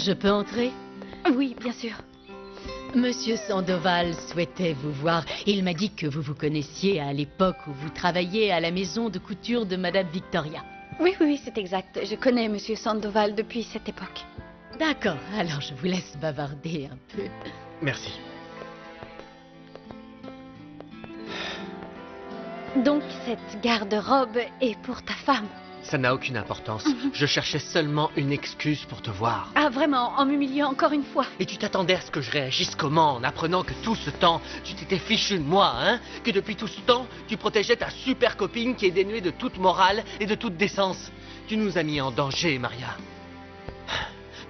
Je peux entrer? Oui, bien sûr. Monsieur Sandoval souhaitait vous voir. Il m'a dit que vous vous connaissiez à l'époque où vous travailliez à la maison de couture de Madame Victoria. Oui, c'est exact. Je connais Monsieur Sandoval depuis cette époque. D'accord, alors je vous laisse bavarder un peu. Merci. Donc, cette garde-robe est pour ta femme? Ça n'a aucune importance. Je cherchais seulement une excuse pour te voir. Ah, vraiment, en m'humiliant encore une fois? Et tu t'attendais à ce que je réagisse comment en apprenant que tout ce temps, tu t'étais fichu de moi, hein? Que depuis tout ce temps, tu protégeais ta super copine qui est dénuée de toute morale et de toute décence. Tu nous as mis en danger, Maria.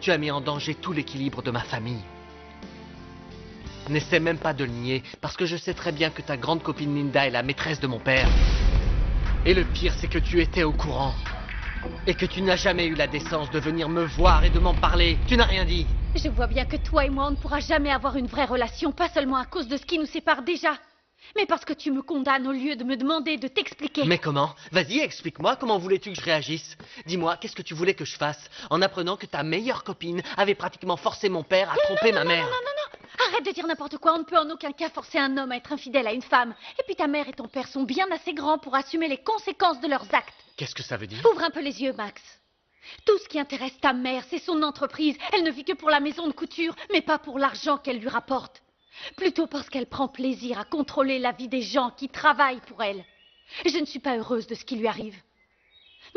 Tu as mis en danger tout l'équilibre de ma famille. N'essaie même pas de le nier, parce que je sais très bien que ta grande copine Linda est la maîtresse de mon père. Et le pire, c'est que tu étais au courant. Et que tu n'as jamais eu la décence de venir me voir et de m'en parler. Tu n'as rien dit. Je vois bien que toi et moi, on ne pourra jamais avoir une vraie relation, pas seulement à cause de ce qui nous sépare déjà, mais parce que tu me condamnes au lieu de me demander de t'expliquer. Mais comment? Vas-y, explique-moi, comment voulais-tu que je réagisse? Dis-moi, qu'est-ce que tu voulais que je fasse en apprenant que ta meilleure copine avait pratiquement forcé mon père à tromper ma mère? Non, arrête de dire n'importe quoi, on ne peut en aucun cas forcer un homme à être infidèle à une femme. Et puis ta mère et ton père sont bien assez grands pour assumer les conséquences de leurs actes. Qu'est-ce que ça veut dire? Ouvre un peu les yeux, Max. Tout ce qui intéresse ta mère, c'est son entreprise. Elle ne vit que pour la maison de couture, mais pas pour l'argent qu'elle lui rapporte. Plutôt parce qu'elle prend plaisir à contrôler la vie des gens qui travaillent pour elle. Je ne suis pas heureuse de ce qui lui arrive.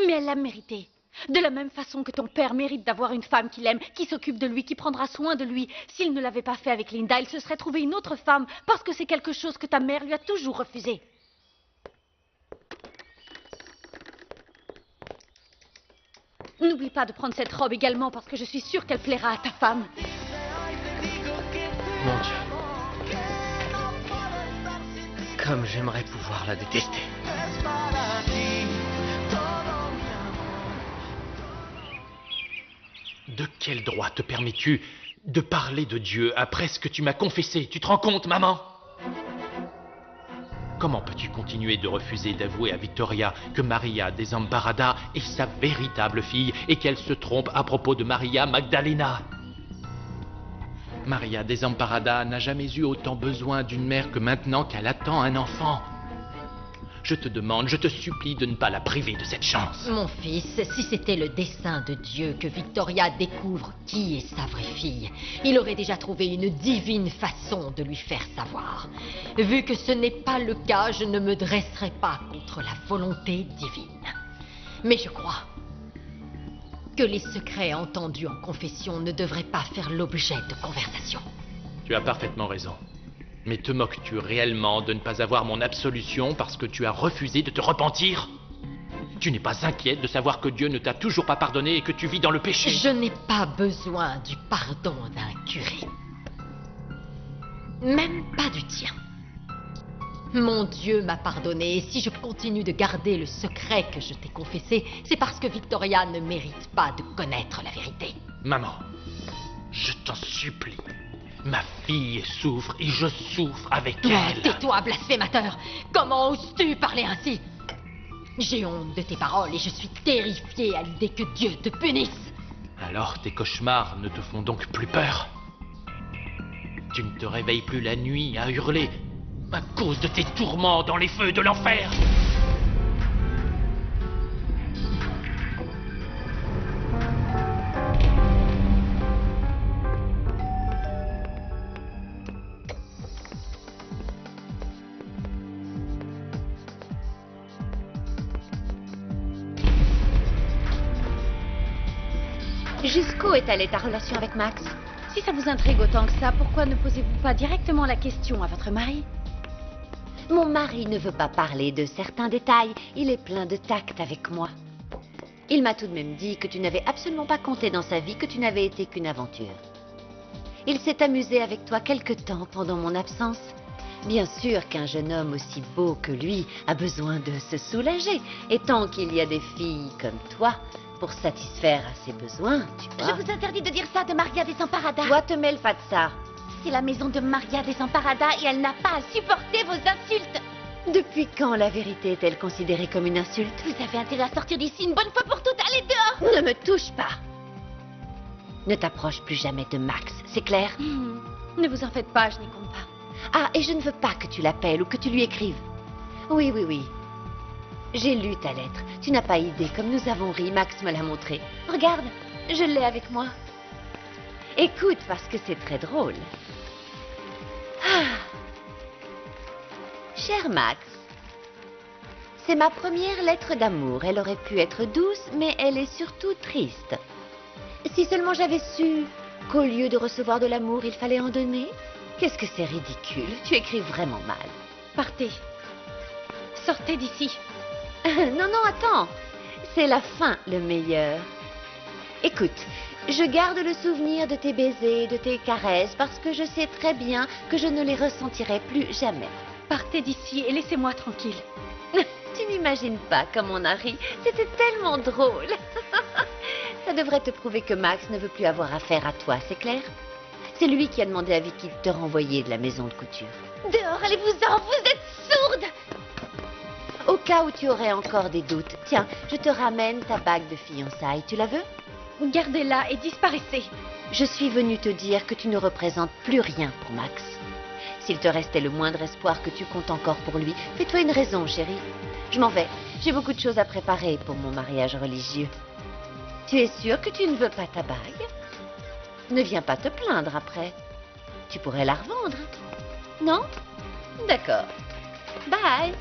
Mais elle l'a mérité. De la même façon que ton père mérite d'avoir une femme qu'il aime, qui s'occupe de lui, qui prendra soin de lui. S'il ne l'avait pas fait avec Linda, il se serait trouvé une autre femme, parce que c'est quelque chose que ta mère lui a toujours refusé. N'oublie pas de prendre cette robe également, parce que je suis sûre qu'elle plaira à ta femme. Mon Dieu. Comme j'aimerais pouvoir la détester. De quel droit te permets-tu de parler de Dieu après ce que tu m'as confessé? Tu te rends compte, maman? Comment peux-tu continuer de refuser d'avouer à Victoria que Maria Desamparada est sa véritable fille et qu'elle se trompe à propos de Maria Magdalena? Maria Desamparada n'a jamais eu autant besoin d'une mère que maintenant qu'elle attend un enfant. Je te demande, je te supplie de ne pas la priver de cette chance. Mon fils, si c'était le dessein de Dieu que Victoria découvre qui est sa vraie fille, il aurait déjà trouvé une divine façon de lui faire savoir. Vu que ce n'est pas le cas, je ne me dresserai pas contre la volonté divine. Mais je crois que les secrets entendus en confession ne devraient pas faire l'objet de conversation. Tu as parfaitement raison. Mais te moques-tu réellement de ne pas avoir mon absolution parce que tu as refusé de te repentir? Tu n'es pas inquiète de savoir que Dieu ne t'a toujours pas pardonné et que tu vis dans le péché? Je n'ai pas besoin du pardon d'un curé. Même pas du tien. Mon Dieu m'a pardonné, et si je continue de garder le secret que je t'ai confessé, c'est parce que Victoria ne mérite pas de connaître la vérité. Maman, je t'en supplie. Ma fille souffre et je souffre avec elle. Tais-toi, blasphémateur! Comment oses-tu parler ainsi? J'ai honte de tes paroles et je suis terrifiée à l'idée que Dieu te punisse. Alors tes cauchemars ne te font donc plus peur? Tu ne te réveilles plus la nuit à hurler à cause de tes tourments dans les feux de l'enfer? Jusqu'où est allée ta relation avec Max? Si ça vous intrigue autant que ça, pourquoi ne posez-vous pas directement la question à votre mari? Mon mari ne veut pas parler de certains détails. Il est plein de tact avec moi. Il m'a tout de même dit que tu n'avais absolument pas compté dans sa vie, que tu n'avais été qu'une aventure. Il s'est amusé avec toi quelque temps pendant mon absence. Bien sûr qu'un jeune homme aussi beau que lui a besoin de se soulager. Et tant qu'il y a des filles comme toi pour satisfaire à ses besoins, tu vois... Je vous interdis de dire ça de Maria Desamparada. Toi, te mêle pas de ça. C'est la maison de Maria Desamparada et elle n'a pas à supporter vos insultes. Depuis quand la vérité est-elle considérée comme une insulte? Vous avez intérêt à sortir d'ici une bonne fois pour toutes. Allez dehors! Ne me touche pas. Ne t'approche plus jamais de Max, c'est clair? Ne vous en faites pas, je n'y compte pas. Ah, et je ne veux pas que tu l'appelles ou que tu lui écrives. Oui, oui, oui. J'ai lu ta lettre. Tu n'as pas idée comme nous avons ri, Max me l'a montré. Regarde, je l'ai avec moi. Écoute, parce que c'est très drôle. Ah. Cher Max, c'est ma première lettre d'amour. Elle aurait pu être douce, mais elle est surtout triste. Si seulement j'avais su qu'au lieu de recevoir de l'amour, il fallait en donner. Qu'est-ce que c'est ridicule. Tu écris vraiment mal. Partez. Sortez d'ici. Non, non, attends. C'est la fin, le meilleur. Écoute, je garde le souvenir de tes baisers, de tes caresses, parce que je sais très bien que je ne les ressentirai plus jamais. Partez d'ici et laissez-moi tranquille. Tu n'imagines pas comme on a ri. C'était tellement drôle. Ça devrait te prouver que Max ne veut plus avoir affaire à toi, c'est clair? C'est lui qui a demandé à Vicky de te renvoyer de la maison de couture. Dehors, allez-vous-en, vous êtes sourde! Au cas où tu aurais encore des doutes, tiens, je te ramène ta bague de fiançailles, tu la veux? Gardez-la et disparaissez. Je suis venue te dire que tu ne représentes plus rien pour Max. S'il te restait le moindre espoir que tu comptes encore pour lui, fais-toi une raison, chérie. Je m'en vais. J'ai beaucoup de choses à préparer pour mon mariage religieux. Tu es sûre que tu ne veux pas ta bague? Ne viens pas te plaindre après. Tu pourrais la revendre. Non? D'accord. Bye.